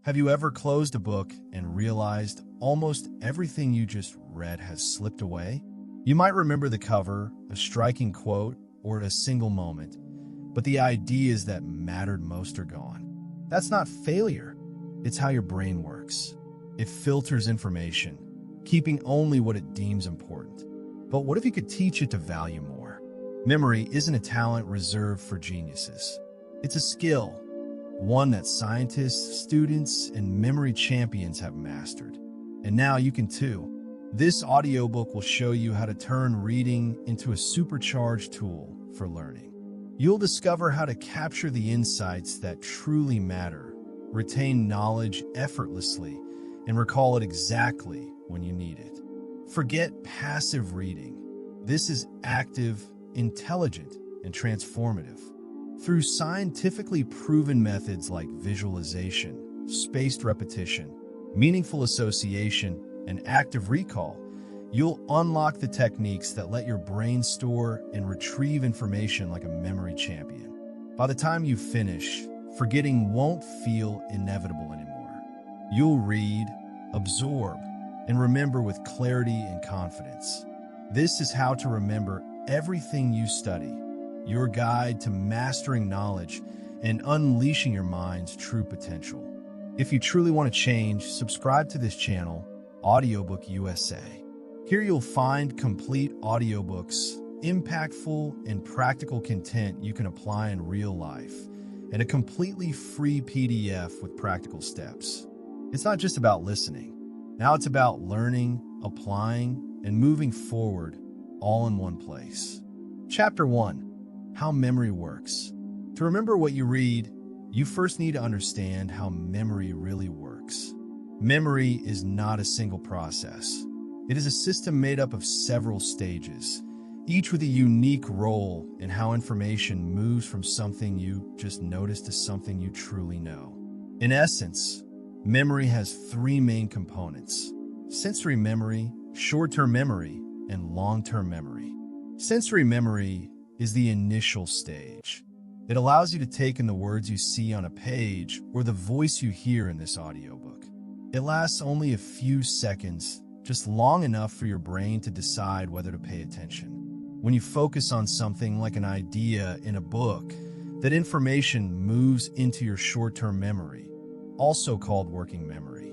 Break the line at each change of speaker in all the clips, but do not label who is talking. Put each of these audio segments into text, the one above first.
Have you ever closed a book and realized almost everything you just read has slipped away? You might remember the cover, a striking quote, or a single moment, but the ideas that mattered most are gone. That's not failure. It's how your brain works. It filters information, keeping only what it deems important. But what if you could teach it to value more? Memory isn't a talent reserved for geniuses. It's a skill, one that scientists, students, and memory champions have mastered. And now you can too. This audiobook will show you how to turn reading into a supercharged tool for learning. You'll discover how to capture the insights that truly matter, retain knowledge effortlessly, and recall it exactly when you need it. Forget passive reading. This is active, intelligent, and transformative. Through scientifically proven methods like visualization, spaced repetition, meaningful association, and active recall, you'll unlock the techniques that let your brain store and retrieve information like a memory champion. By the time you finish, forgetting won't feel inevitable anymore. You'll read, absorb, and remember with clarity and confidence. This is how to remember everything you study, your guide to mastering knowledge and unleashing your mind's true potential. If you truly want to change, subscribe to this channel, Audiobook USA. Here you'll find complete audiobooks, impactful and practical content you can apply in real life, and a completely free PDF with practical steps. It's not just about listening. Now it's about learning, applying, and moving forward, all in one place. Chapter 1. How memory works. To remember what you read, you first need to understand how memory really works. Memory is not a single process. It is a system made up of several stages, each with a unique role in how information moves from something you just noticed to something you truly know. In essence, memory has three main components: sensory memory, short-term memory, and long-term memory. Sensory memory is the initial stage. It allows you to take in the words you see on a page or the voice you hear in this audiobook. It lasts only a few seconds, just long enough for your brain to decide whether to pay attention. When you focus on something like an idea in a book, that information moves into your short-term memory, also called working memory.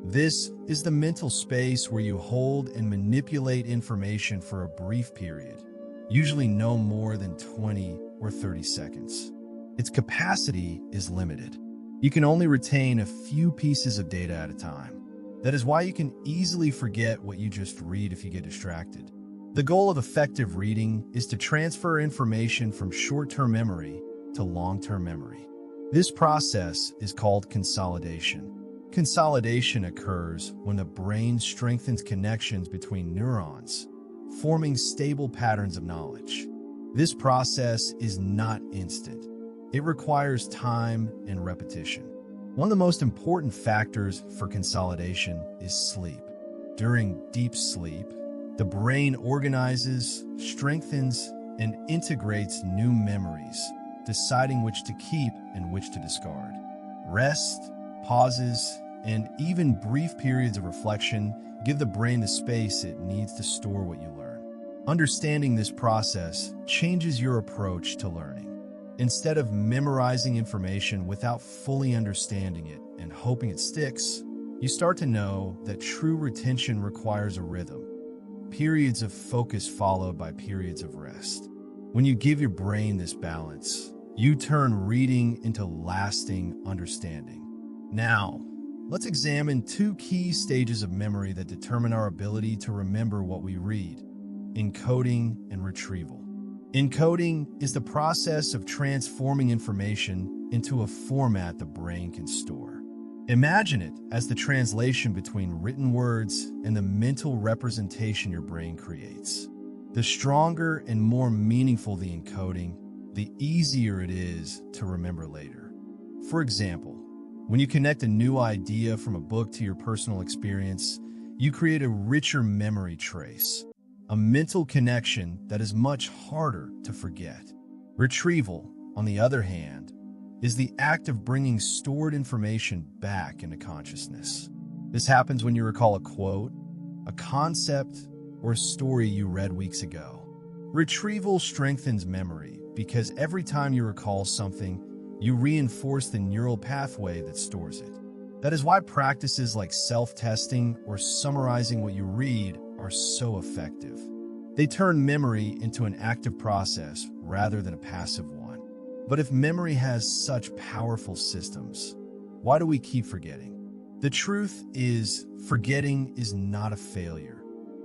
This is the mental space where you hold and manipulate information for a brief period, usually no more than 20 or 30 seconds. Its capacity is limited. You can only retain a few pieces of data at a time. That is why you can easily forget what you just read if you get distracted. The goal of effective reading is to transfer information from short-term memory to long-term memory. This process is called consolidation. Consolidation occurs when the brain strengthens connections between neurons, forming stable patterns of knowledge. This process is not instant. It requires time and repetition. One of the most important factors for consolidation is sleep. During deep sleep, the brain organizes, strengthens, and integrates new memories, deciding which to keep and which to discard. Rest, pauses, and even brief periods of reflection give the brain the space it needs to store what you learn. Understanding this process changes your approach to learning. Instead of memorizing information without fully understanding it and hoping it sticks, you start to know that true retention requires a rhythm. Periods of focus followed by periods of rest. When you give your brain this balance, you turn reading into lasting understanding. Now, let's examine two key stages of memory that determine our ability to remember what we read: encoding and retrieval. Encoding is the process of transforming information into a format the brain can store. Imagine it as the translation between written words and the mental representation your brain creates. The stronger and more meaningful the encoding, the easier it is to remember later. For example, when you connect a new idea from a book to your personal experience, you create a richer memory trace, a mental connection that is much harder to forget. Retrieval, on the other hand, is the act of bringing stored information back into consciousness. This happens when you recall a quote, a concept, or a story you read weeks ago. Retrieval strengthens memory because every time you recall something, you reinforce the neural pathway that stores it. That is why practices like self-testing or summarizing what you read are so effective. They turn memory into an active process rather than a passive one. But if memory has such powerful systems, why do we keep forgetting? The truth is, forgetting is not a failure.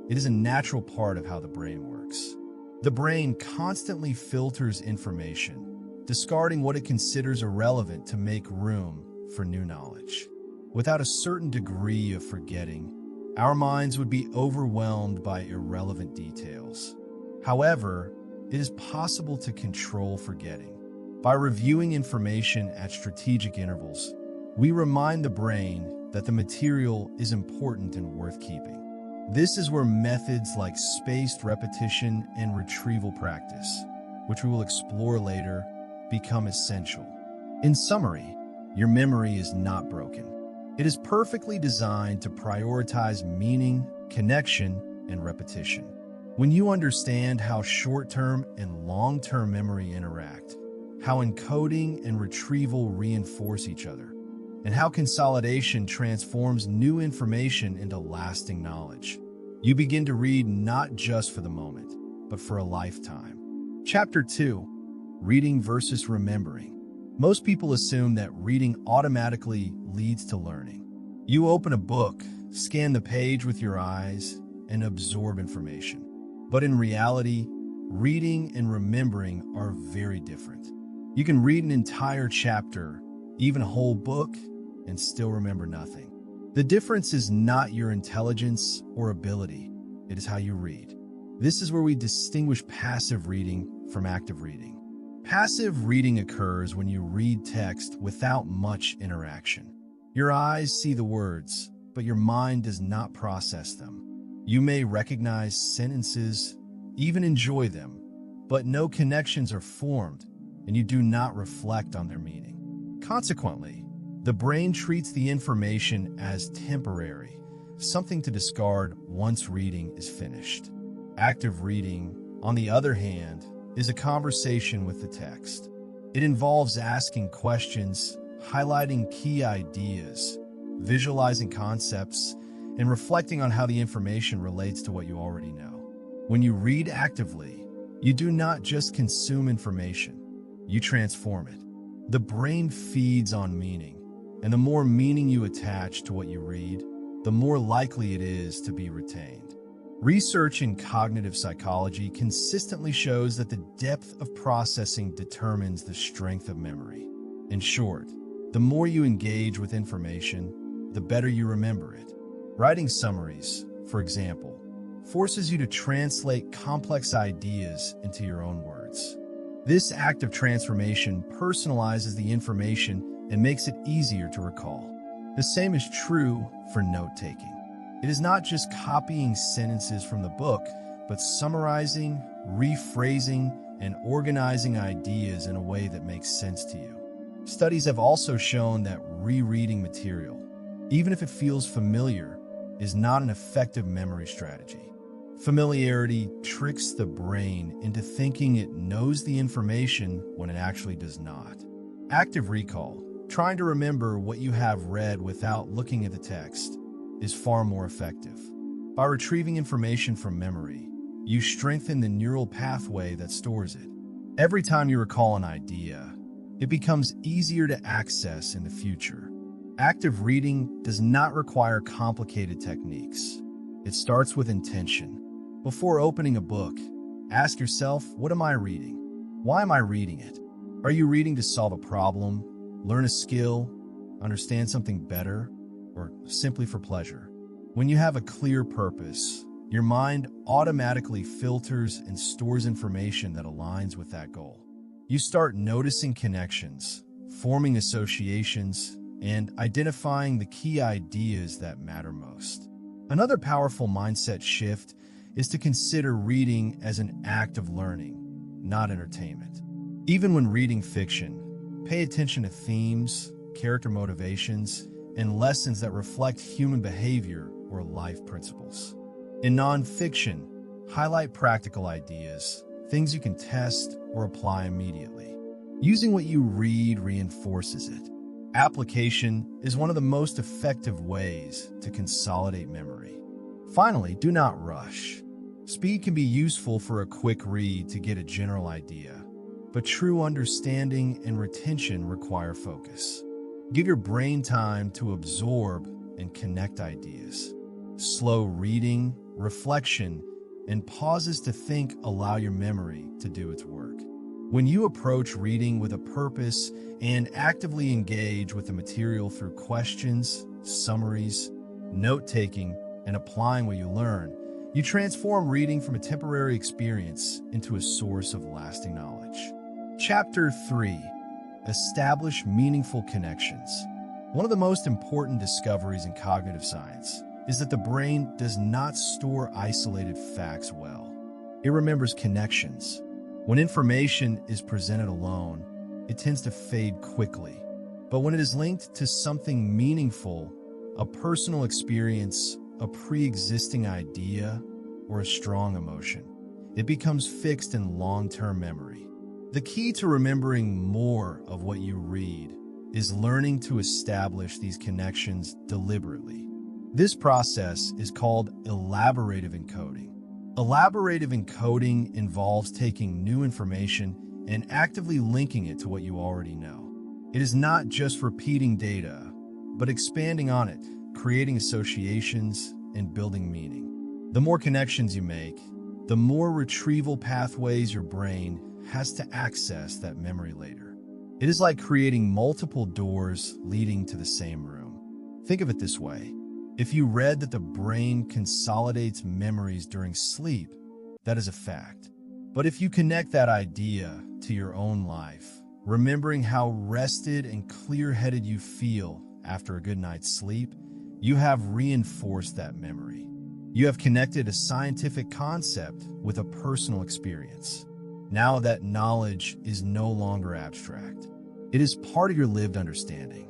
It is a natural part of how the brain works. The brain constantly filters information, discarding what it considers irrelevant to make room for new knowledge. Without a certain degree of forgetting, our minds would be overwhelmed by irrelevant details. However, it is possible to control forgetting. By reviewing information at strategic intervals, we remind the brain that the material is important and worth keeping. This is where methods like spaced repetition and retrieval practice, which we will explore later, become essential. In summary, your memory is not broken. It is perfectly designed to prioritize meaning, connection, and repetition. When you understand how short-term and long-term memory interact, how encoding and retrieval reinforce each other, and how consolidation transforms new information into lasting knowledge, you begin to read not just for the moment, but for a lifetime. Chapter 2: Reading versus Remembering. Most people assume that reading automatically leads to learning. You open a book, scan the page with your eyes, and absorb information. But in reality, reading and remembering are very different. You can read an entire chapter, even a whole book, and still remember nothing. The difference is not your intelligence or ability, it is how you read. This is where we distinguish passive reading from active reading. Passive reading occurs when you read text without much interaction. Your eyes see the words, but your mind does not process them. You may recognize sentences, even enjoy them, but no connections are formed, and you do not reflect on their meaning. Consequently, the brain treats the information as temporary, something to discard once reading is finished. Active reading, on the other hand, is a conversation with the text. It involves asking questions, highlighting key ideas, visualizing concepts, and reflecting on how the information relates to what you already know. When you read actively, you do not just consume information, you transform it. The brain feeds on meaning, and the more meaning you attach to what you read, the more likely it is to be retained. Research in cognitive psychology consistently shows that the depth of processing determines the strength of memory. In short, the more you engage with information, the better you remember it. Writing summaries, for example, forces you to translate complex ideas into your own words. This act of transformation personalizes the information and makes it easier to recall. The same is true for note-taking. It is not just copying sentences from the book, but summarizing, rephrasing, and organizing ideas in a way that makes sense to you. Studies have also shown that rereading material, even if it feels familiar, is not an effective memory strategy. Familiarity tricks the brain into thinking it knows the information when it actually does not. Active recall, trying to remember what you have read without looking at the text, is far more effective. By retrieving information from memory, you strengthen the neural pathway that stores it. Every time you recall an idea, it becomes easier to access in the future. Active reading does not require complicated techniques. It starts with intention. Before opening a book, ask yourself, what am I reading? Why am I reading it? Are you reading to solve a problem, learn a skill, understand something better, or simply for pleasure? When you have a clear purpose, your mind automatically filters and stores information that aligns with that goal. You start noticing connections, forming associations, and identifying the key ideas that matter most. Another powerful mindset shift is to consider reading as an act of learning, not entertainment. Even when reading fiction, Pay attention to themes, character motivations, and lessons that reflect human behavior or life principles. In nonfiction, highlight practical ideas, things you can test or apply immediately. Using what you read reinforces it. Application is one of the most effective ways to consolidate memory. Finally, do not rush. Speed can be useful for a quick read to get a general idea, but true understanding and retention require focus. Give your brain time to absorb and connect ideas. Slow reading, reflection, and pauses to think allow your memory to do its work. When you approach reading with a purpose and actively engage with the material through questions, summaries, note-taking, and applying what you learn, you transform reading from a temporary experience into a source of lasting knowledge. Chapter 3. Establish meaningful connections. One of the most important discoveries in cognitive science is that the brain does not store isolated facts well. It remembers connections. When information is presented alone, it tends to fade quickly. But when it is linked to something meaningful, a personal experience, a pre-existing idea, or a strong emotion, it becomes fixed in long-term memory. The key to remembering more of what you read is learning to establish these connections deliberately. This process is called elaborative encoding. Elaborative encoding involves taking new information and actively linking it to what you already know. It is not just repeating data, but expanding on it, creating associations, and building meaning. The more connections you make, the more retrieval pathways your brain has to access that memory later. It is like creating multiple doors leading to the same room. Think of it this way. If you read that the brain consolidates memories during sleep, that is a fact. But if you connect that idea to your own life, remembering how rested and clear-headed you feel after a good night's sleep, you have reinforced that memory. You have connected a scientific concept with a personal experience. Now that knowledge is no longer abstract. It is part of your lived understanding.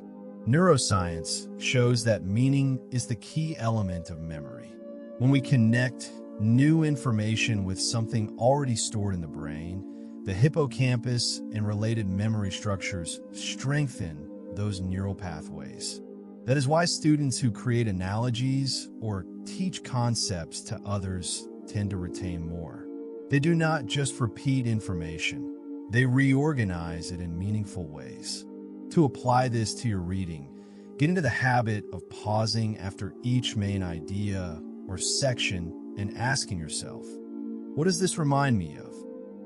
Neuroscience shows that meaning is the key element of memory. When we connect new information with something already stored in the brain, the hippocampus and related memory structures strengthen those neural pathways. That is why students who create analogies or teach concepts to others tend to retain more. They do not just repeat information, they reorganize it in meaningful ways. To apply this to your reading, get into the habit of pausing after each main idea or section and asking yourself, what does this remind me of?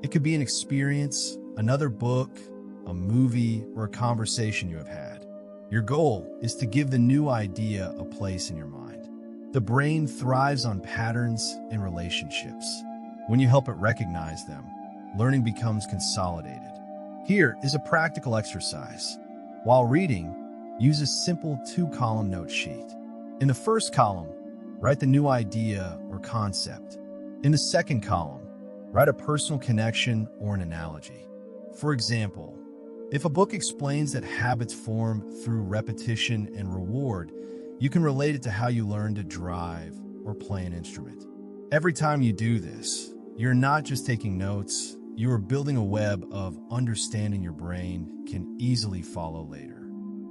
It could be an experience, another book, a movie, or a conversation you have had. Your goal is to give the new idea a place in your mind. The brain thrives on patterns and relationships. When you help it recognize them, learning becomes consolidated. Here is a practical exercise. While reading, use a simple 2-column note sheet. In the first column, write the new idea or concept. In the second column, write a personal connection or an analogy. For example, if a book explains that habits form through repetition and reward, you can relate it to how you learn to drive or play an instrument. Every time you do this, you're not just taking notes, you are building a web of understanding your brain can easily follow later.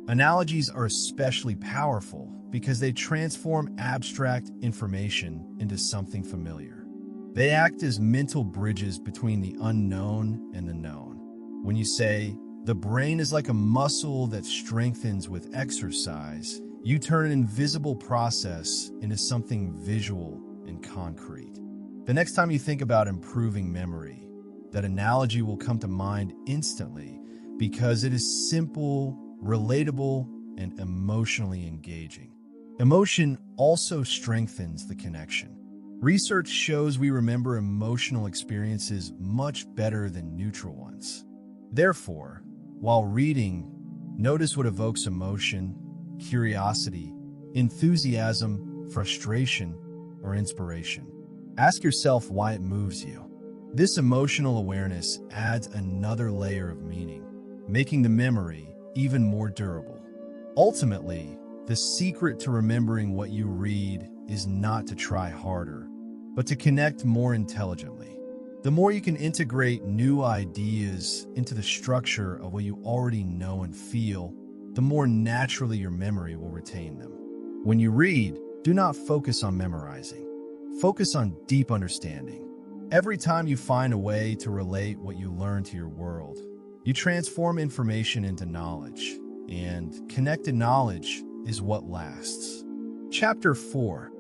Analogies are especially powerful because they transform abstract information into something familiar. They act as mental bridges between the unknown and the known. When you say, the brain is like a muscle that strengthens with exercise, you turn an invisible process into something visual and concrete. The next time you think about improving memory, that analogy will come to mind instantly because it is simple, relatable, and emotionally engaging. Emotion also strengthens the connection. Research shows we remember emotional experiences much better than neutral ones. Therefore, while reading, notice what evokes emotion, curiosity, enthusiasm, frustration, or inspiration. Ask yourself why it moves you. This emotional awareness adds another layer of meaning. making the memory even more durable. Ultimately, the secret to remembering what you read is not to try harder, but to connect more intelligently. The more you can integrate new ideas into the structure of what you already know and feel, the more naturally your memory will retain them. When you read, do not focus on memorizing. Focus on deep understanding. Every time you find a way to relate what you learn to your world, you transform information into knowledge, and connected knowledge is what lasts. Chapter 4: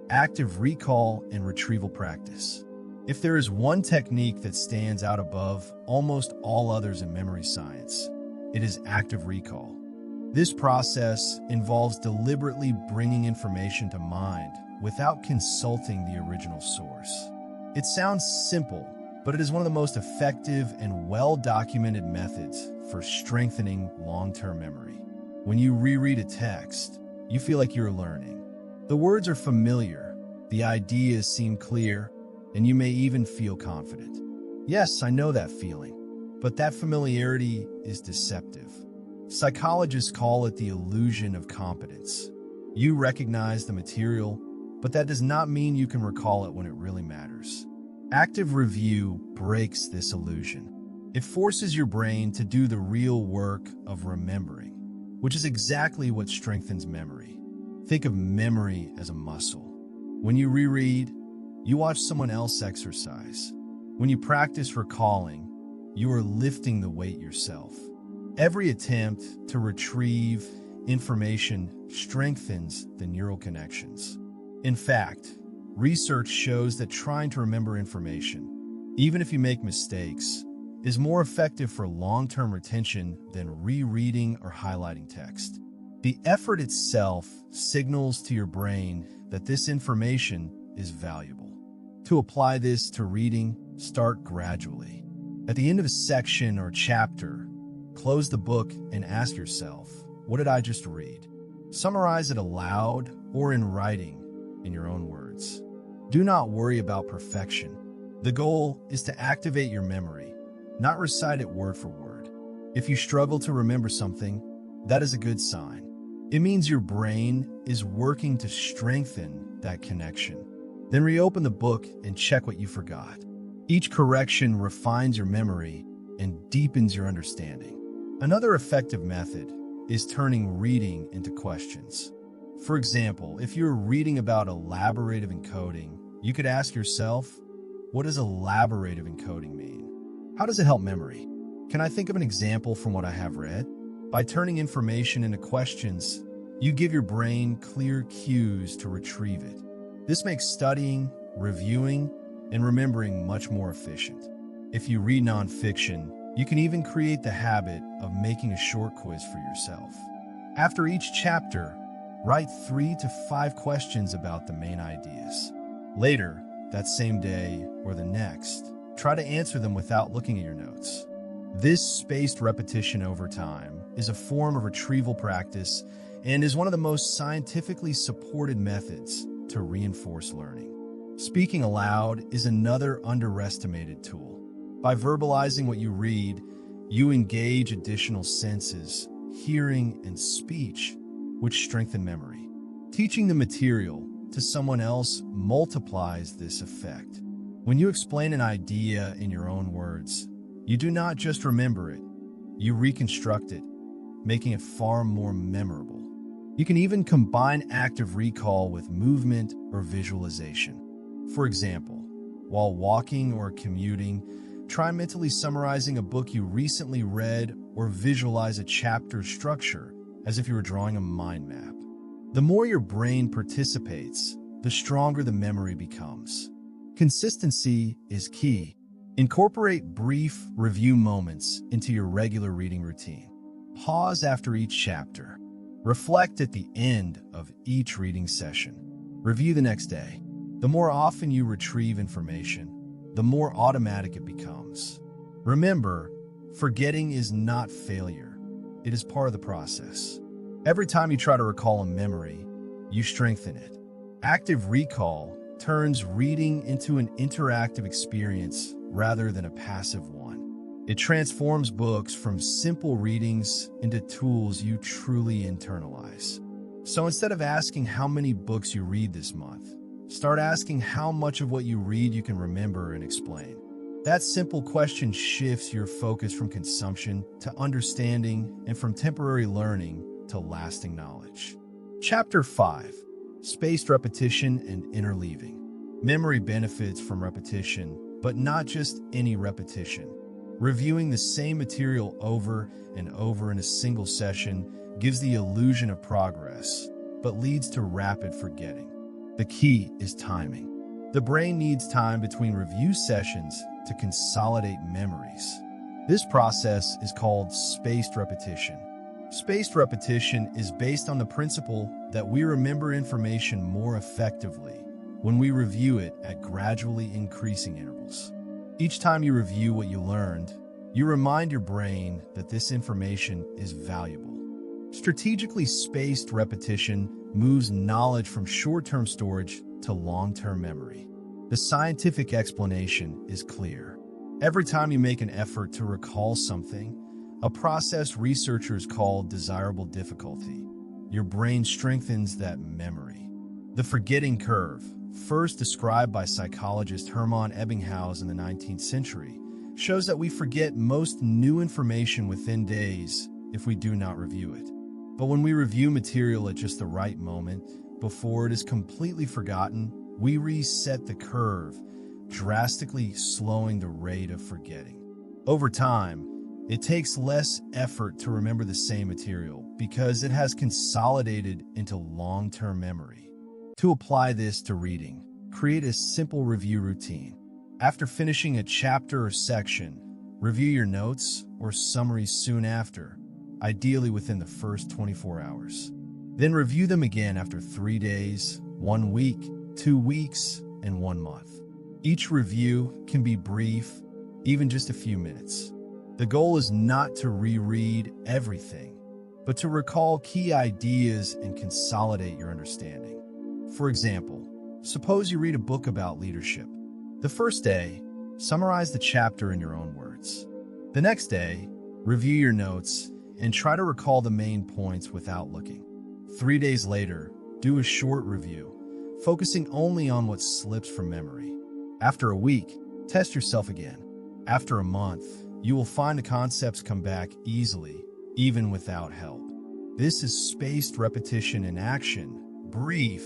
Active Recall and Retrieval Practice. If there is one technique that stands out above almost all others in memory science, it is active recall. This process involves deliberately bringing information to mind without consulting the original source. It sounds simple, but it is one of the most effective and well-documented methods for strengthening long-term memory. When you reread a text, you feel like you're learning. The words are familiar, the ideas seem clear, and you may even feel confident. Yes, I know that feeling, but that familiarity is deceptive. Psychologists call it the illusion of competence. You recognize the material, but that does not mean you can recall it when it really matters. Active review breaks this illusion. It forces your brain to do the real work of remembering, which is exactly what strengthens memory. Think of memory as a muscle. When you reread, you watch someone else exercise. When you practice recalling, you are lifting the weight yourself. Every attempt to retrieve information strengthens the neural connections. In fact, research shows that trying to remember information, even if you make mistakes, is more effective for long-term retention than rereading or highlighting text. The effort itself signals to your brain that this information is valuable. To apply this to reading, start gradually. At the end of a section or chapter, close the book and ask yourself, what did I just read? Summarize it aloud or in writing in your own words. Do not worry about perfection. The goal is to activate your memory, not recite it word for word. If you struggle to remember something, that is a good sign. It means your brain is working to strengthen that connection. Then reopen the book and check what you forgot. Each correction refines your memory and deepens your understanding. Another effective method is turning reading into questions. For example, if you're reading about elaborative encoding, you could ask yourself, what does elaborative encoding mean? How does it help memory? Can I think of an example from what I have read? By turning information into questions, you give your brain clear cues to retrieve it. This makes studying, reviewing, and remembering much more efficient. If you read nonfiction, you can even create the habit of making a short quiz for yourself. After each chapter, write 3 to 5 questions about the main ideas. Later, that same day or the next, try to answer them without looking at your notes. This spaced repetition over time is a form of retrieval practice and is one of the most scientifically supported methods to reinforce learning. Speaking aloud is another underestimated tool. By verbalizing what you read, you engage additional senses, hearing and speech, which strengthen memory. Teaching the material to someone else multiplies this effect. When you explain an idea in your own words, you do not just remember it, you reconstruct it, making it far more memorable. You can even combine active recall with movement or visualization. For example, while walking or commuting, try mentally summarizing a book you recently read or visualize a chapter structure as if you were drawing a mind map. The more your brain participates, the stronger the memory becomes. Consistency is key. Incorporate brief review moments into your regular reading routine. Pause after each chapter. Reflect at the end of each reading session. Review the next day. The more often you retrieve information, the more automatic it becomes. Remember, forgetting is not failure. It is part of the process. Every time you try to recall a memory, you strengthen it. Active recall turns reading into an interactive experience rather than a passive one. It transforms books from simple readings into tools you truly internalize. So instead of asking how many books you read this month, start asking how much of what you read you can remember and explain. That simple question shifts your focus from consumption to understanding and from temporary learning to lasting knowledge. Chapter 5: Spaced Repetition and Interleaving. Memory benefits from repetition, but not just any repetition. Reviewing the same material over and over in a single session gives the illusion of progress, but leads to rapid forgetting. The key is timing. The brain needs time between review sessions to consolidate memories. This process is called spaced repetition. Spaced repetition is based on the principle that we remember information more effectively when we review it at gradually increasing intervals. Each time you review what you learned, you remind your brain that this information is valuable. Strategically spaced repetition moves knowledge from short-term storage to long-term memory. The scientific explanation is clear. Every time you make an effort to recall something, a process researchers call desirable difficulty, your brain strengthens that memory. The forgetting curve, first described by psychologist Hermann Ebbinghaus in the 19th century, shows that we forget most new information within days if we do not review it. But when we review material at just the right moment, before it is completely forgotten, we reset the curve, drastically slowing the rate of forgetting. Over time, it takes less effort to remember the same material because it has consolidated into long-term memory. To apply this to reading, create a simple review routine. After finishing a chapter or section, review your notes or summaries soon after, ideally within the first 24 hours. Then review them again after 3 days, 1 week, 2 weeks, and 1 month. Each review can be brief, even just a few minutes. The goal is not to reread everything, but to recall key ideas and consolidate your understanding. For example, suppose you read a book about leadership. The first day, summarize the chapter in your own words. The next day, review your notes and try to recall the main points without looking. 3 days later, do a short review, focusing only on what slips from memory. After a week, test yourself again. After a month, you will find the concepts come back easily, even without help. This is spaced repetition in action, brief,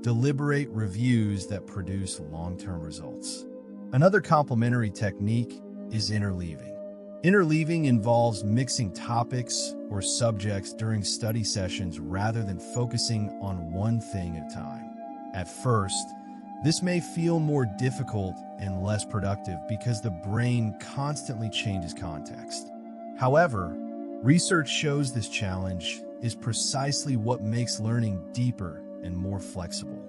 deliberate reviews that produce long-term results. Another complementary technique is interleaving. Interleaving involves mixing topics or subjects during study sessions rather than focusing on one thing at a time. At first, this may feel more difficult and less productive because the brain constantly changes context. However, research shows this challenge is precisely what makes learning deeper and more flexible.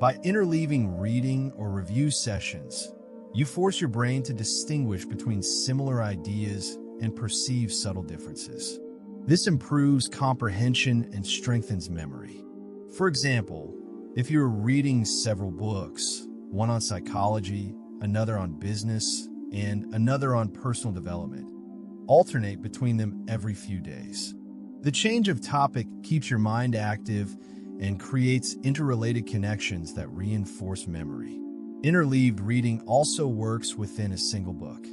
By interleaving reading or review sessions, you force your brain to distinguish between similar ideas and perceive subtle differences. This improves comprehension and strengthens memory. For example, if you're reading several books, one on psychology, another on business, and another on personal development, alternate between them every few days. The change of topic keeps your mind active and creates interrelated connections that reinforce memory. Interleaved reading also works within a single book.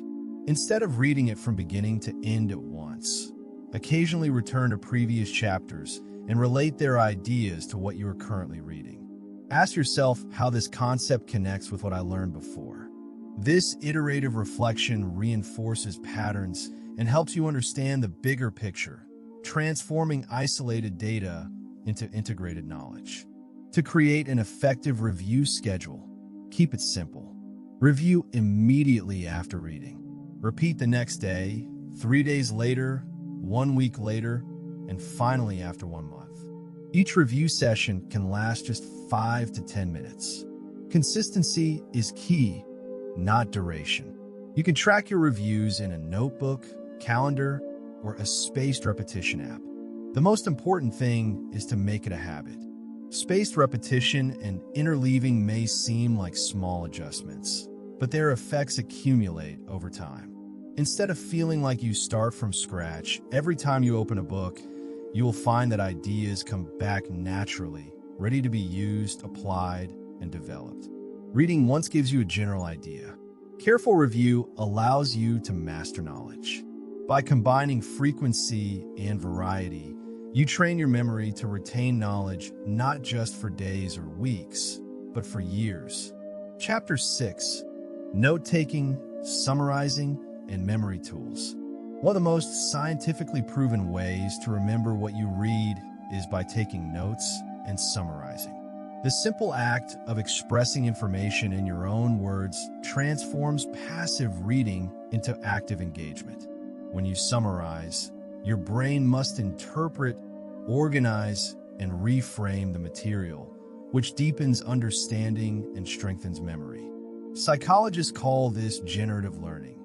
Instead of reading it from beginning to end at once, occasionally return to previous chapters and relate their ideas to what you are currently reading. Ask yourself how this concept connects with what I learned before. This iterative reflection reinforces patterns and helps you understand the bigger picture, transforming isolated data into integrated knowledge. To create an effective review schedule, keep it simple. Review immediately after reading. Repeat the next day, 3 days later, 1 week later, and finally after 1 month. Each review session can last just 5 to 10 minutes. Consistency is key, not duration. You can track your reviews in a notebook, calendar, or a spaced repetition app. The most important thing is to make it a habit. Spaced repetition and interleaving may seem like small adjustments, but their effects accumulate over time. Instead of feeling like you start from scratch, every time you open a book, you will find that ideas come back naturally, ready to be used, applied, and developed. Reading once gives you a general idea. Careful review allows you to master knowledge. By combining frequency and variety, you train your memory to retain knowledge not just for days or weeks, but for years. Chapter 6: Note-taking, Summarizing, and Memory Tools. One of the most scientifically proven ways to remember what you read is by taking notes and summarizing. The simple act of expressing information in your own words transforms passive reading into active engagement. When you summarize, your brain must interpret, organize, and reframe the material, which deepens understanding and strengthens memory. Psychologists call this generative learning.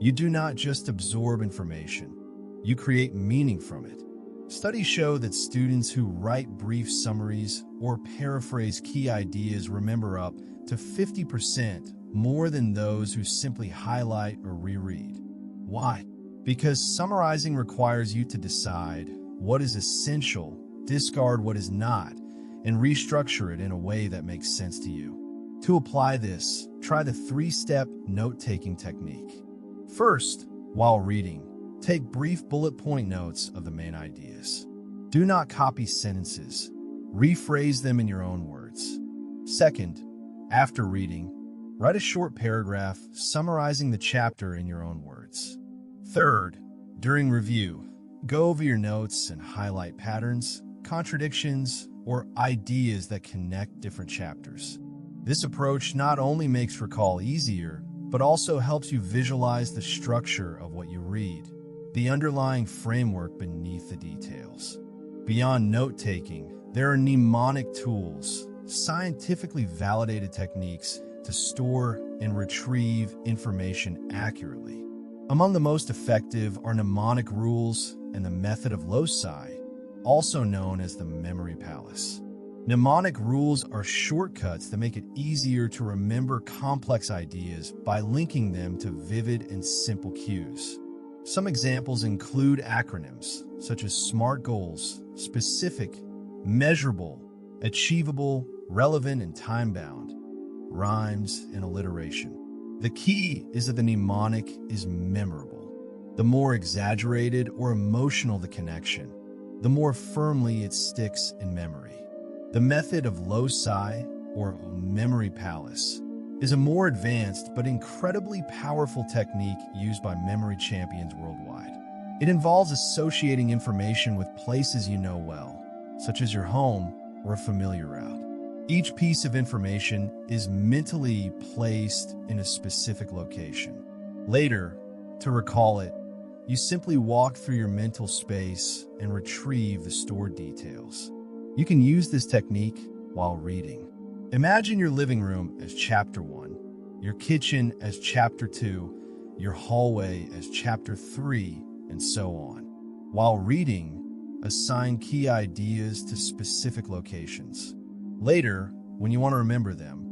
You do not just absorb information, you create meaning from it. Studies show that students who write brief summaries or paraphrase key ideas remember up to 50% more than those who simply highlight or reread. Why? Because summarizing requires you to decide what is essential, discard what is not, and restructure it in a way that makes sense to you. To apply this, try the 3-step note-taking technique. First, while reading, take brief bullet point notes of the main ideas. Do not copy sentences. Rephrase them in your own words. Second, after reading, write a short paragraph summarizing the chapter in your own words. Third, during review, go over your notes and highlight patterns, contradictions, or ideas that connect different chapters. This approach not only makes recall easier, but also helps you visualize the structure of what you read, the underlying framework beneath the details. Beyond note-taking, there are mnemonic tools, scientifically validated techniques to store and retrieve information accurately. Among the most effective are mnemonic rules and the method of loci, also known as the memory palace. Mnemonic rules are shortcuts that make it easier to remember complex ideas by linking them to vivid and simple cues. Some examples include acronyms such as SMART goals, specific, measurable, achievable, relevant, and time-bound, rhymes, and alliteration. The key is that the mnemonic is memorable. The more exaggerated or emotional the connection, the more firmly it sticks in memory. The method of loci, or memory palace, is a more advanced but incredibly powerful technique used by memory champions worldwide. It involves associating information with places you know well, such as your home or a familiar route. Each piece of information is mentally placed in a specific location. Later, to recall it, you simply walk through your mental space and retrieve the stored details. You can use this technique while reading. Imagine your living room as Chapter 1, your kitchen as Chapter 2, your hallway as Chapter 3, and so on. While reading, assign key ideas to specific locations. Later, when you want to remember them,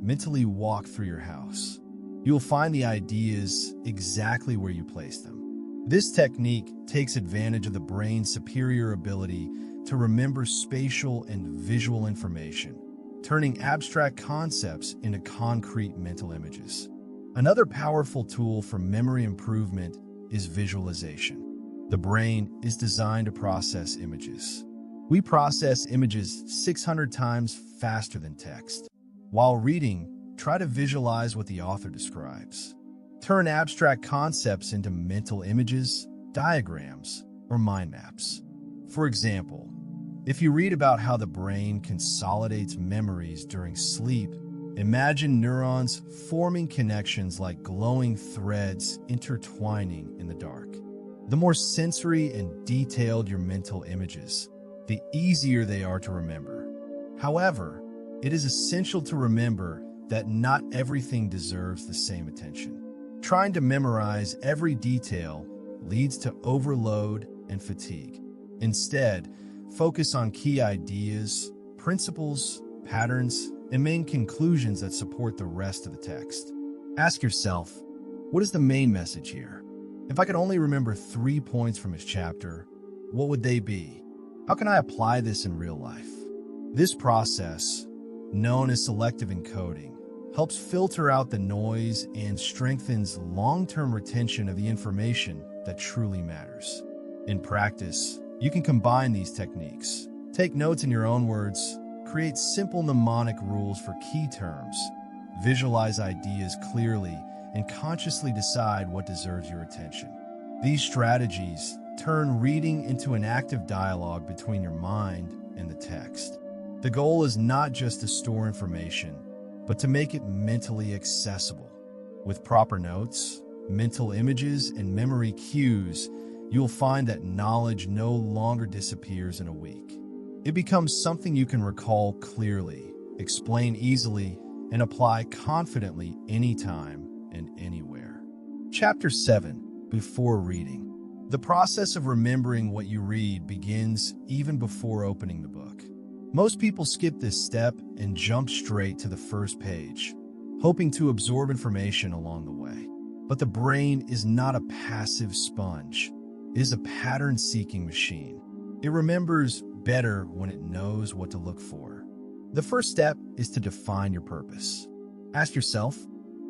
mentally walk through your house. You will find the ideas exactly where you place them. This technique takes advantage of the brain's superior ability to remember spatial and visual information, turning abstract concepts into concrete mental images. Another powerful tool for memory improvement is visualization. The brain is designed to process images. We process images 600 times faster than text. While reading, try to visualize what the author describes. Turn abstract concepts into mental images, diagrams, or mind maps. For example, if you read about how the brain consolidates memories during sleep, imagine neurons forming connections like glowing threads intertwining in the dark. The more sensory and detailed your mental images, the easier they are to remember. However, it is essential to remember that not everything deserves the same attention. Trying to memorize every detail leads to overload and fatigue. Instead, focus on key ideas, principles, patterns, and main conclusions that support the rest of the text. Ask yourself, what is the main message here? If I could only remember 3 points from his chapter, what would they be? How can I apply this in real life? This process, known as selective encoding, helps filter out the noise and strengthens long-term retention of the information that truly matters. In practice, you can combine these techniques. Take notes in your own words, create simple mnemonic rules for key terms, visualize ideas clearly, and consciously decide what deserves your attention. These strategies turn reading into an active dialogue between your mind and the text. The goal is not just to store information, but to make it mentally accessible. With proper notes, mental images, and memory cues, you'll find that knowledge no longer disappears in a week. It becomes something you can recall clearly, explain easily, and apply confidently anytime and anywhere. Chapter 7. Before reading. The process of remembering what you read begins even before opening the book. Most people skip this step and jump straight to the first page, hoping to absorb information along the way. But the brain is not a passive sponge. It is a pattern-seeking machine. It remembers better when it knows what to look for. The first step is to define your purpose. Ask yourself,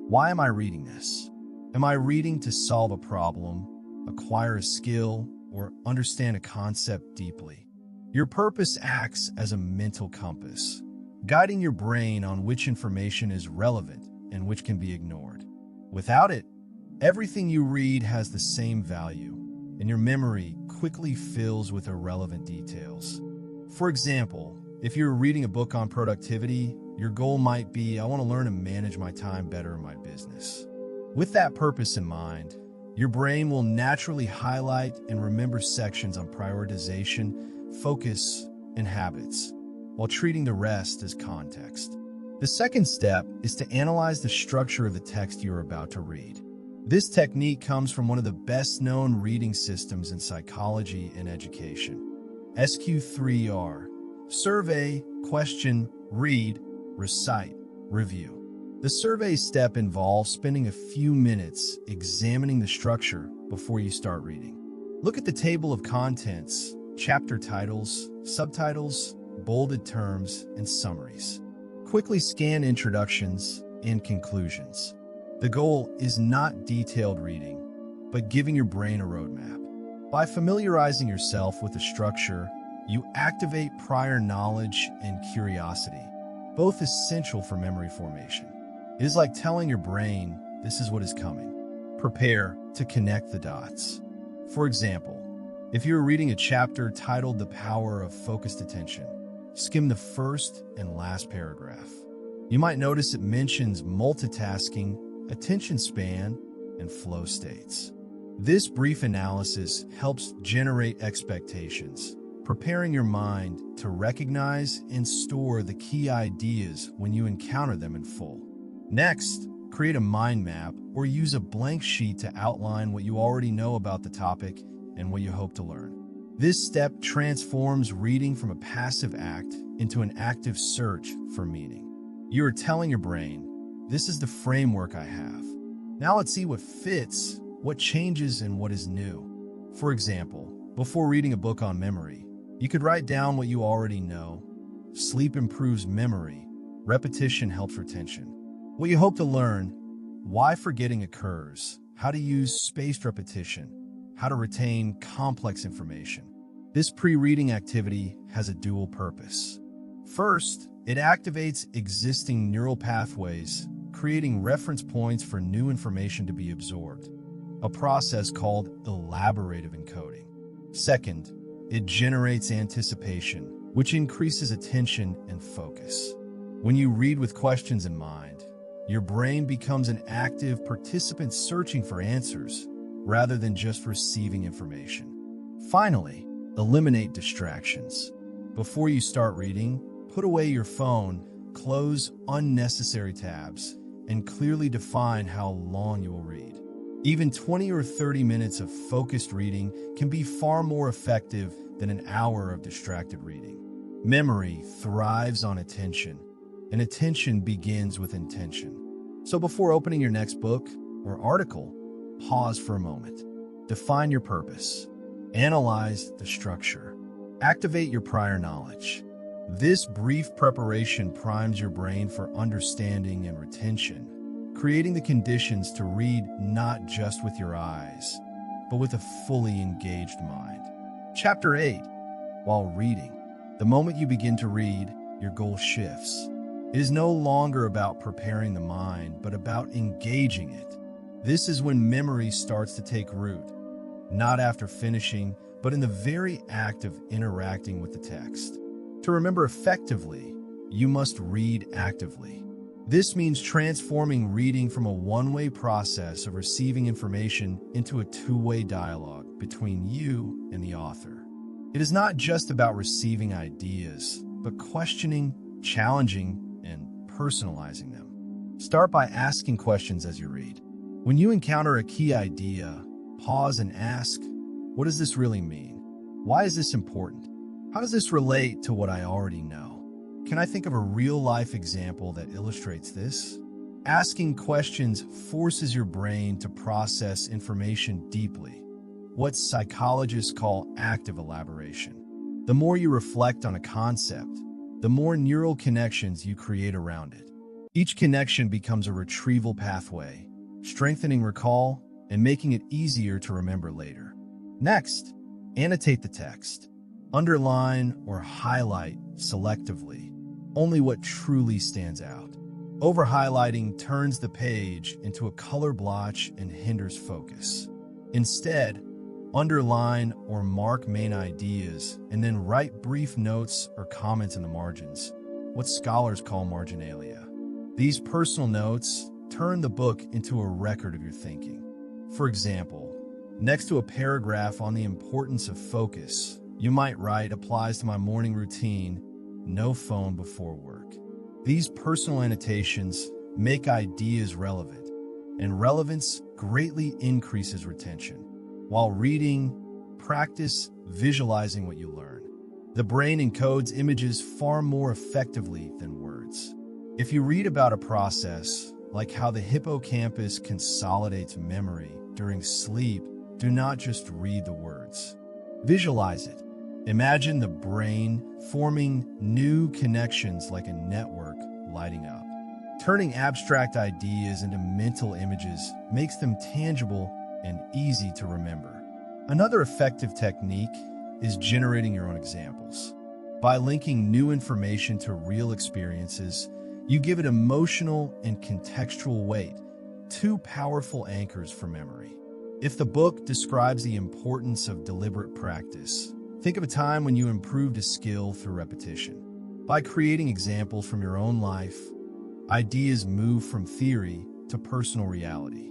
why am I reading this? Am I reading to solve a problem, acquire a skill, or understand a concept deeply? Your purpose acts as a mental compass, guiding your brain on which information is relevant and which can be ignored. Without it, everything you read has the same value, and your memory quickly fills with irrelevant details. For example, if you're reading a book on productivity, your goal might be, I want to learn to manage my time better in my business. With that purpose in mind, your brain will naturally highlight and remember sections on prioritization, focus, and habits, while treating the rest as context. The second step is to analyze the structure of the text you're about to read. This technique comes from one of the best-known reading systems in psychology and education, SQ3R. Survey, question, read, recite, review. The survey step involves spending a few minutes examining the structure before you start reading. Look at the table of contents, chapter titles, subtitles, bolded terms, and summaries. Quickly scan introductions and conclusions. The goal is not detailed reading, but giving your brain a roadmap. By familiarizing yourself with the structure, you activate prior knowledge and curiosity, both essential for memory formation. It is like telling your brain, this is what is coming. Prepare to connect the dots. For example, if you're reading a chapter titled The Power of Focused Attention, skim the first and last paragraph. You might notice it mentions multitasking, attention span, and flow states. This brief analysis helps generate expectations, preparing your mind to recognize and store the key ideas when you encounter them in full. Next, create a mind map or use a blank sheet to outline what you already know about the topic and what you hope to learn. This step transforms reading from a passive act into an active search for meaning. You are telling your brain, this is the framework I have. Now let's see what fits, what changes, and what is new. For example, before reading a book on memory, you could write down what you already know. Sleep improves memory. Repetition helps retention. What you hope to learn, why forgetting occurs, how to use spaced repetition, how to retain complex information. This pre-reading activity has a dual purpose. First, it activates existing neural pathways, creating reference points for new information to be absorbed, a process called elaborative encoding. Second, it generates anticipation, which increases attention and focus. When you read with questions in mind, your brain becomes an active participant searching for answers rather than just receiving information. Finally, eliminate distractions. Before you start reading, put away your phone, close unnecessary tabs, and clearly define how long you will read. Even 20 or 30 minutes of focused reading can be far more effective than an hour of distracted reading. Memory thrives on attention, and attention begins with intention. So before opening your next book or article, pause for a moment. Define your purpose. Analyze the structure. Activate your prior knowledge. This brief preparation primes your brain for understanding and retention, creating the conditions to read not just with your eyes, but with a fully engaged mind. Chapter 8. While reading. The moment you begin to read, your goal shifts. It is no longer about preparing the mind, but about engaging it. This is when memory starts to take root, not after finishing, but in the very act of interacting with the text. To remember effectively, you must read actively. This means transforming reading from a one-way process of receiving information into a two-way dialogue between you and the author. It is not just about receiving ideas, but questioning, challenging, and personalizing them. Start by asking questions as you read. When you encounter a key idea, pause and ask, what does this really mean? Why is this important? How does this relate to what I already know? Can I think of a real-life example that illustrates this? Asking questions forces your brain to process information deeply, what psychologists call active elaboration. The more you reflect on a concept, the more neural connections you create around it. Each connection becomes a retrieval pathway, strengthening recall and making it easier to remember later. Next, annotate the text. Underline or highlight selectively only what truly stands out. Over-highlighting turns the page into a color blotch and hinders focus. Instead, underline or mark main ideas and then write brief notes or comments in the margins, what scholars call marginalia. These personal notes turn the book into a record of your thinking. For example, next to a paragraph on the importance of focus, you might write, applies to my morning routine, no phone before work. These personal annotations make ideas relevant, and relevance greatly increases retention. While reading, practice visualizing what you learn. The brain encodes images far more effectively than words. If you read about a process, like how the hippocampus consolidates memory during sleep, do not just read the words. Visualize it. Imagine the brain forming new connections like a network lighting up. Turning abstract ideas into mental images makes them tangible and easy to remember. Another effective technique is generating your own examples. By linking new information to real experiences, you give it emotional and contextual weight, two powerful anchors for memory. If the book describes the importance of deliberate practice, think of a time when you improved a skill through repetition. By creating examples from your own life, ideas move from theory to personal reality.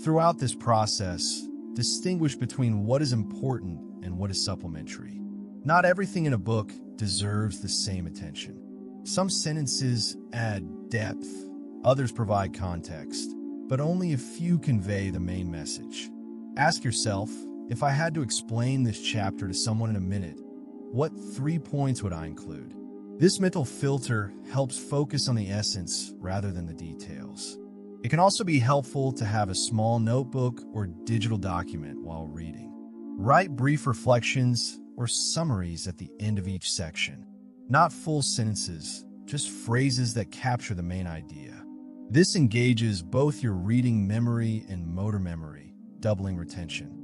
Throughout this process, distinguish between what is important and what is supplementary. Not everything in a book deserves the same attention. Some sentences add depth, others provide context, but only a few convey the main message. Ask yourself, if I had to explain this chapter to someone in a minute, what 3 points would I include? This mental filter helps focus on the essence rather than the details. It can also be helpful to have a small notebook or digital document while reading. Write brief reflections or summaries at the end of each section. Not full sentences, just phrases that capture the main idea. This engages both your reading memory and motor memory, doubling retention.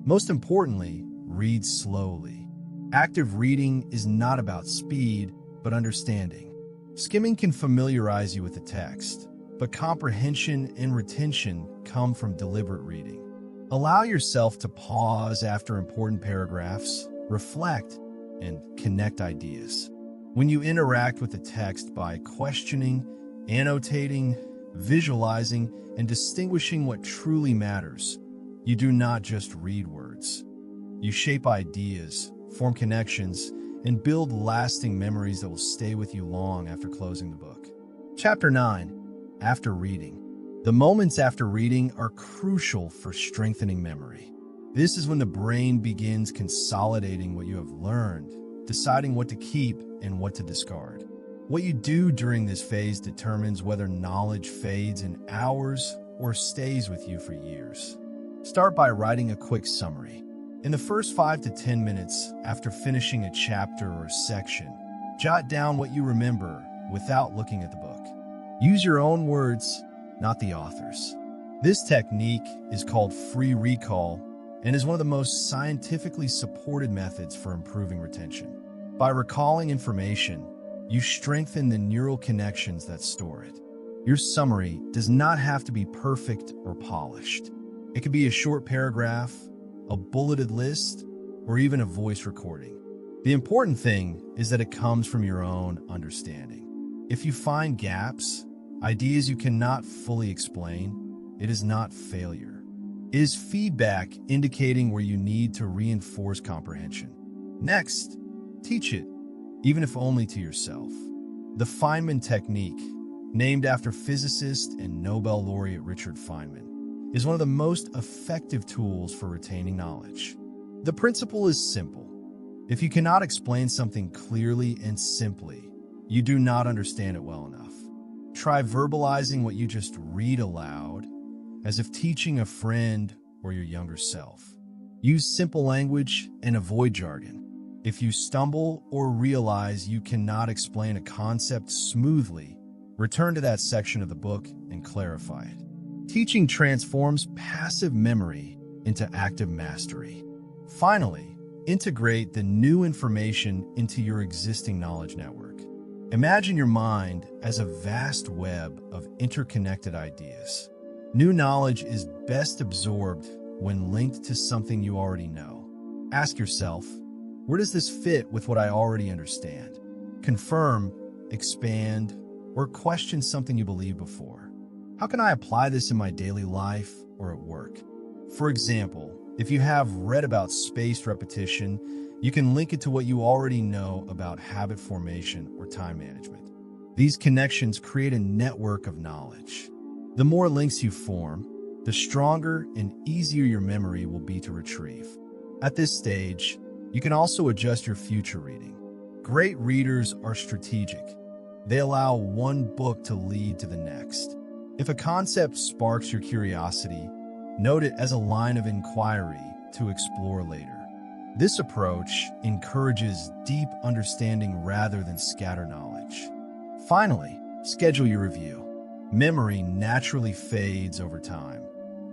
Most importantly, read slowly. Active reading is not about speed, but understanding. Skimming can familiarize you with the text, but comprehension and retention come from deliberate reading. Allow yourself to pause after important paragraphs, reflect, and connect ideas. When you interact with the text by questioning, annotating, visualizing, and distinguishing what truly matters, you do not just read words. You shape ideas, form connections, and build lasting memories that will stay with you long after closing the book. Chapter 9. After reading. The moments after reading are crucial for strengthening memory. This is when the brain begins consolidating what you have learned, deciding what to keep and what to discard. What you do during this phase determines whether knowledge fades in hours or stays with you for years. Start by writing a quick summary. In the first 5 to 10 minutes after finishing a chapter or section, jot down what you remember without looking at the book. Use your own words, not the author's. This technique is called free recall and is one of the most scientifically supported methods for improving retention. By recalling information, you strengthen the neural connections that store it. Your summary does not have to be perfect or polished. It could be a short paragraph, a bulleted list, or even a voice recording. The important thing is that it comes from your own understanding. If you find gaps, ideas you cannot fully explain, it is not failure. It is feedback indicating where you need to reinforce comprehension. Next, teach it, even if only to yourself. The Feynman technique, named after physicist and Nobel laureate Richard Feynman, is one of the most effective tools for retaining knowledge. The principle is simple. If you cannot explain something clearly and simply, you do not understand it well enough. Try verbalizing what you just read aloud, as if teaching a friend or your younger self. Use simple language and avoid jargon. If you stumble or realize you cannot explain a concept smoothly, return to that section of the book and clarify it. Teaching transforms passive memory into active mastery. Finally, integrate the new information into your existing knowledge network. Imagine your mind as a vast web of interconnected ideas. New knowledge is best absorbed when linked to something you already know. Ask yourself, where does this fit with what I already understand? Confirm, expand, or question something you believed before. How can I apply this in my daily life or at work? For example, if you have read about spaced repetition, you can link it to what you already know about habit formation or time management. These connections create a network of knowledge. The more links you form, the stronger and easier your memory will be to retrieve. At this stage, you can also adjust your future reading. Great readers are strategic. They allow one book to lead to the next. If a concept sparks your curiosity, note it as a line of inquiry to explore later. This approach encourages deep understanding rather than scattered knowledge. Finally, schedule your review. Memory naturally fades over time,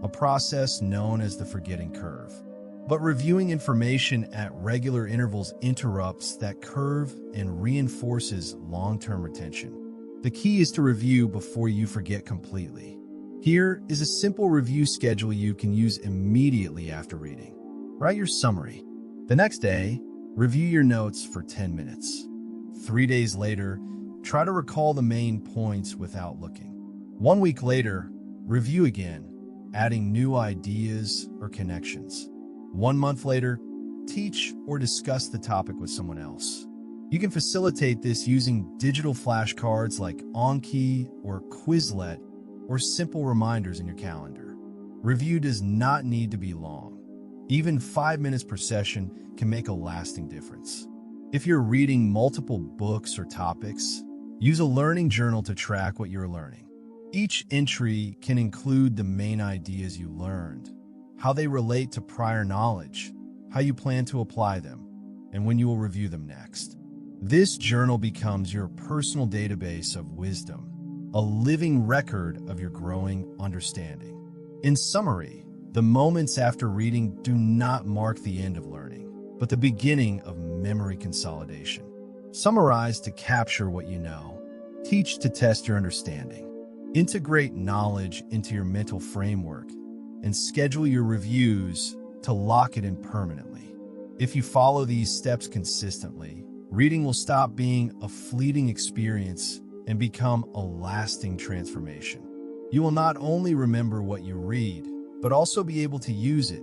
a process known as the forgetting curve. But reviewing information at regular intervals interrupts that curve and reinforces long-term retention. The key is to review before you forget completely. Here is a simple review schedule you can use immediately after reading. Write your summary. The next day, review your notes for 10 minutes. 3 days later, try to recall the main points without looking. 1 week later, review again, adding new ideas or connections. 1 month later, teach or discuss the topic with someone else. You can facilitate this using digital flashcards like Anki or Quizlet, or simple reminders in your calendar. Review does not need to be long. Even 5 minutes per session can make a lasting difference. If you're reading multiple books or topics, use a learning journal to track what you're learning. Each entry can include the main ideas you learned, how they relate to prior knowledge, how you plan to apply them, and when you will review them next. This journal becomes your personal database of wisdom, a living record of your growing understanding. In summary, the moments after reading do not mark the end of learning, but the beginning of memory consolidation. Summarize to capture what you know. Teach to test your understanding. Integrate knowledge into your mental framework, and schedule your reviews to lock it in permanently. If you follow these steps consistently, reading will stop being a fleeting experience and become a lasting transformation. You will not only remember what you read, but also be able to use it,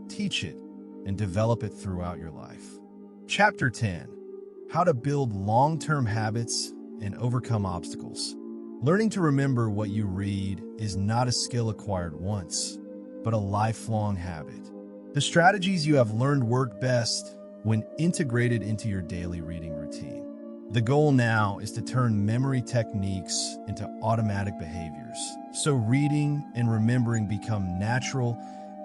teach it, and develop it throughout your life. Chapter 10: How to Build Long-Term Habits and Overcome Obstacles. Learning to remember what you read is not a skill acquired once, but a lifelong habit. The strategies you have learned work best when integrated into your daily reading routine. The goal now is to turn memory techniques into automatic behaviors, so reading and remembering become natural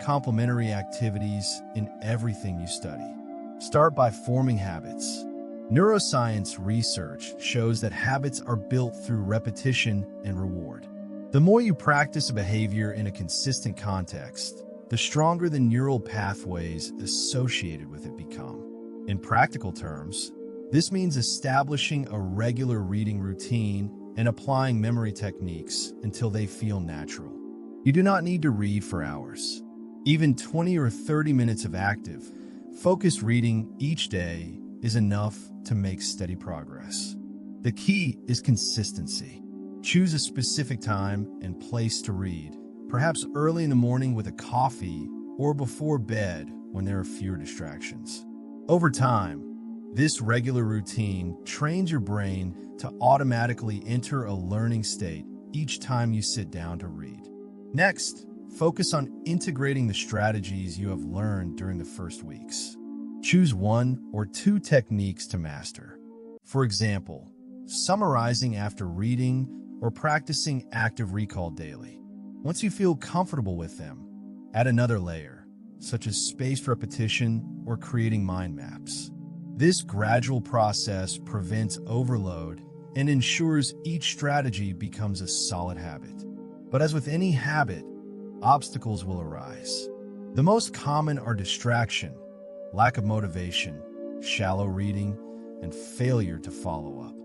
complementary activities in everything you study. Start by forming habits. Neuroscience research shows that habits are built through repetition and reward. The more you practice a behavior in a consistent context, the stronger the neural pathways associated with it become. In practical terms, this means establishing a regular reading routine and applying memory techniques until they feel natural. You do not need to read for hours. Even 20 or 30 minutes of active, focused reading each day is enough to make steady progress. The key is consistency. Choose a specific time and place to read, perhaps early in the morning with a coffee or before bed when there are fewer distractions. Over time, this regular routine trains your brain to automatically enter a learning state each time you sit down to read. Next, focus on integrating the strategies you have learned during the first weeks. Choose 1 or 2 techniques to master. For example, summarizing after reading or practicing active recall daily. Once you feel comfortable with them, add another layer, such as spaced repetition or creating mind maps. This gradual process prevents overload and ensures each strategy becomes a solid habit. But as with any habit, obstacles will arise. The most common are distraction, lack of motivation, shallow reading, and failure to follow up.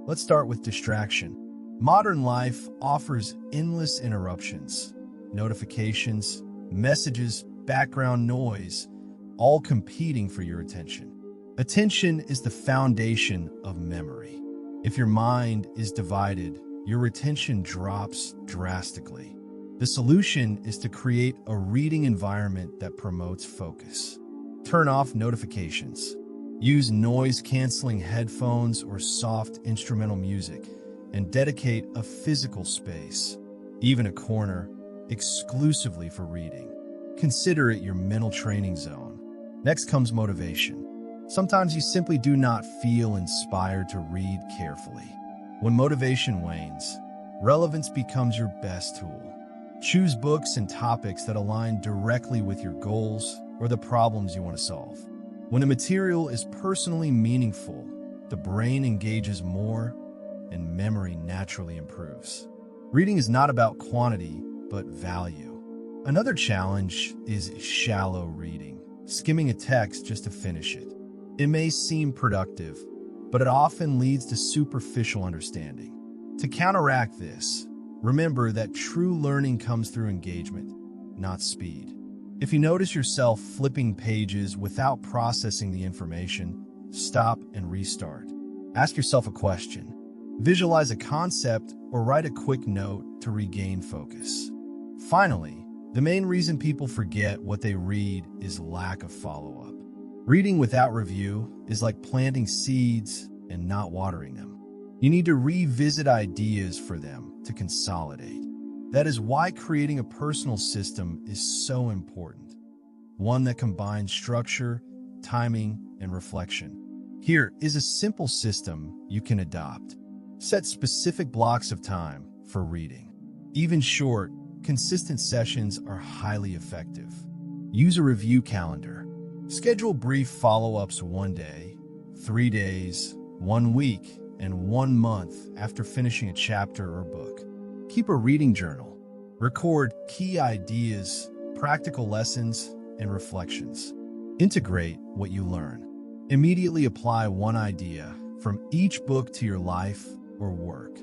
Let's start with distraction. Modern life offers endless interruptions, notifications, messages, background noise, all competing for your attention. Attention is the foundation of memory. If your mind is divided, your retention drops drastically. The solution is to create a reading environment that promotes focus. Turn off notifications. Use noise-canceling headphones or soft instrumental music, and dedicate a physical space, even a corner, exclusively for reading. Consider it your mental training zone. Next comes motivation. Sometimes you simply do not feel inspired to read carefully. When motivation wanes, relevance becomes your best tool. Choose books and topics that align directly with your goals or the problems you want to solve. When a material is personally meaningful, the brain engages more and memory naturally improves. Reading is not about quantity, but value. Another challenge is shallow reading, skimming a text just to finish it. It may seem productive, but it often leads to superficial understanding. To counteract this, remember that true learning comes through engagement, not speed. If you notice yourself flipping pages without processing the information, stop and restart. Ask yourself a question. Visualize a concept or write a quick note to regain focus. Finally, the main reason people forget what they read is lack of follow-up. Reading without review is like planting seeds and not watering them. You need to revisit ideas for them to consolidate. That is why creating a personal system is so important. One that combines structure, timing, and reflection. Here is a simple system you can adopt. Set specific blocks of time for reading. Even short, consistent sessions are highly effective. Use a review calendar. Schedule brief follow-ups 1 day, 3 days, 1 week, and 1 month after finishing a chapter or book. Keep a reading journal. Record key ideas, practical lessons, and reflections. Integrate what you learn. Immediately apply one idea from each book to your life or work.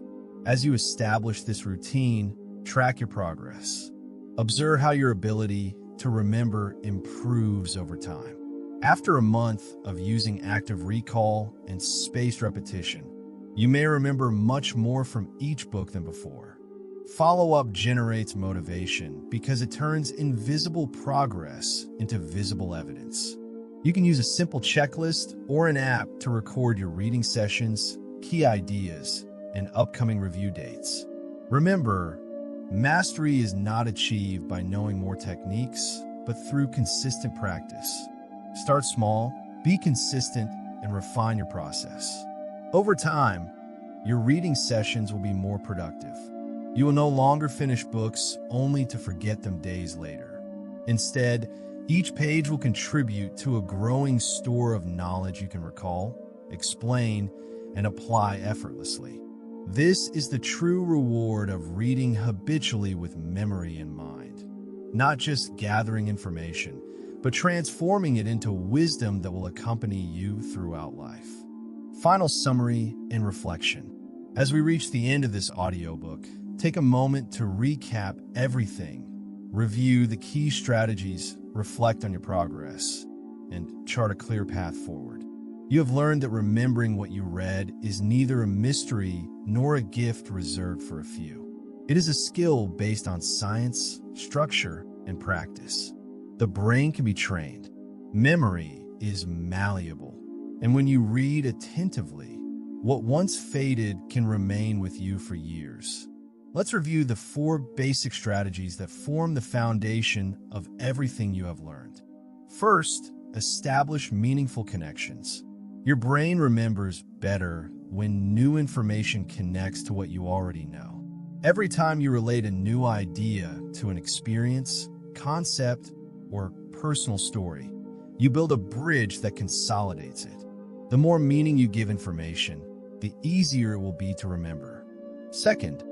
As you establish this routine, track your progress. Observe how your ability to remember improves over time. After a month of using active recall and spaced repetition, you may remember much more from each book than before. Follow-up generates motivation because it turns invisible progress into visible evidence. You can use a simple checklist or an app to record your reading sessions, key ideas, and upcoming review dates. Remember, mastery is not achieved by knowing more techniques, but through consistent practice. Start small, be consistent, and refine your process. Over time, your reading sessions will be more productive. You will no longer finish books only to forget them days later. Instead, each page will contribute to a growing store of knowledge you can recall, explain, and apply effortlessly. This is the true reward of reading habitually with memory in mind. Not just gathering information, but transforming it into wisdom that will accompany you throughout life. Final summary and reflection. As we reach the end of this audiobook, take a moment to recap everything, review the key strategies, reflect on your progress, and chart a clear path forward. You have learned that remembering what you read is neither a mystery nor a gift reserved for a few. It is a skill based on science, structure, and practice. The brain can be trained. Memory is malleable. And when you read attentively, what once faded can remain with you for years. Let's review the 4 basic strategies that form the foundation of everything you have learned. First, establish meaningful connections. Your brain remembers better when new information connects to what you already know. Every time you relate a new idea to an experience, concept, or personal story, you build a bridge that consolidates it. The more meaning you give information, the easier it will be to remember. Second,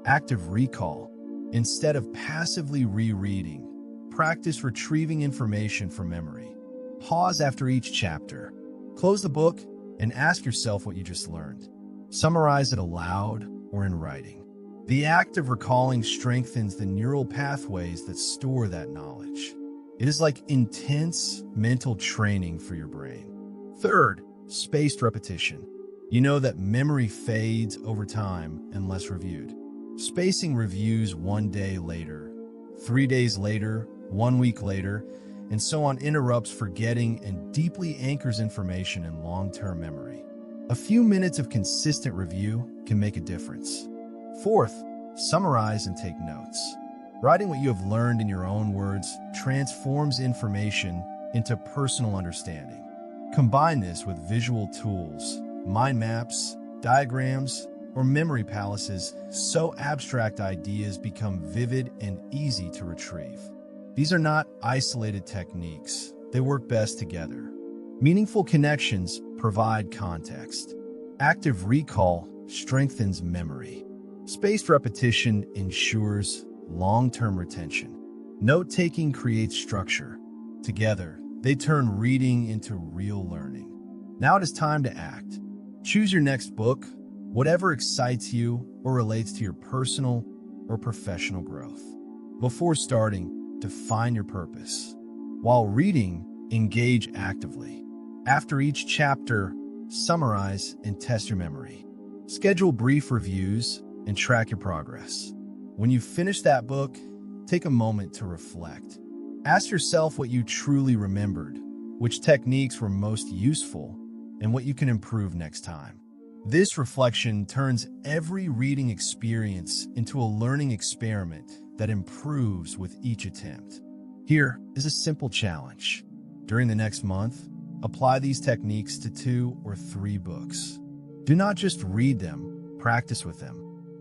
active recall. Instead of passively rereading, practice retrieving information from memory. Pause after each chapter. Close the book and ask yourself what you just learned. Summarize it aloud or in writing. The act of recalling strengthens the neural pathways that store that knowledge. It is like intense mental training for your brain. Third, spaced repetition. You know that memory fades over time unless reviewed. Spacing reviews 1 day later, 3 days later, 1 week later, and so on interrupts forgetting and deeply anchors information in long-term memory. A few minutes of consistent review can make a difference. Fourth, summarize and take notes. Writing what you have learned in your own words transforms information into personal understanding. Combine this with visual tools, mind maps, diagrams, or memory palaces so abstract ideas become vivid and easy to retrieve. These are not isolated techniques. They work best together. Meaningful connections provide context. Active recall strengthens memory. Spaced repetition ensures long-term retention. Note-taking creates structure. Together, they turn reading into real learning. Now it is time to act. Choose your next book, whatever excites you or relates to your personal or professional growth. Before starting, define your purpose. While reading, engage actively. After each chapter, summarize and test your memory. Schedule brief reviews and track your progress. When you finish that book, take a moment to reflect. Ask yourself what you truly remembered, which techniques were most useful, and what you can improve next time. This reflection turns every reading experience into a learning experiment that improves with each attempt. Here is a simple challenge. During the next month, apply these techniques to 2 or 3 books. Do not just read them, practice with them.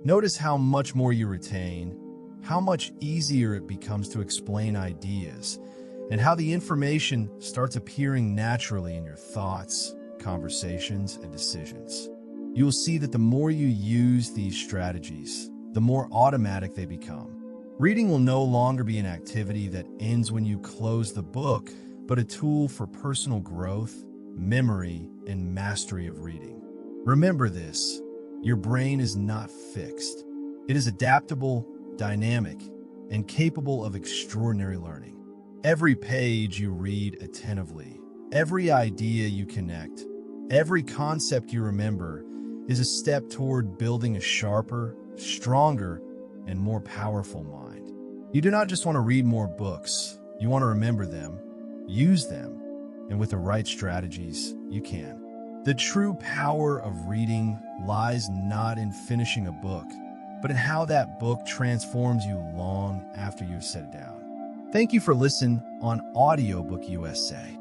Notice how much more you retain, how much easier it becomes to explain ideas, and how the information starts appearing naturally in your thoughts, conversations, and decisions. You will see that the more you use these strategies, the more automatic they become. Reading will no longer be an activity that ends when you close the book, but a tool for personal growth, memory, and mastery of reading. Remember this, your brain is not fixed. It is adaptable, dynamic, and capable of extraordinary learning. Every page you read attentively, every idea you connect, every concept you remember is a step toward building a sharper, stronger, and more powerful mind. You do not just want to read more books, you want to remember them, use them, and with the right strategies, you can. The true power of reading lies not in finishing a book, but in how that book transforms you long after you've set it down. Thank you for listening on Audiobook USA.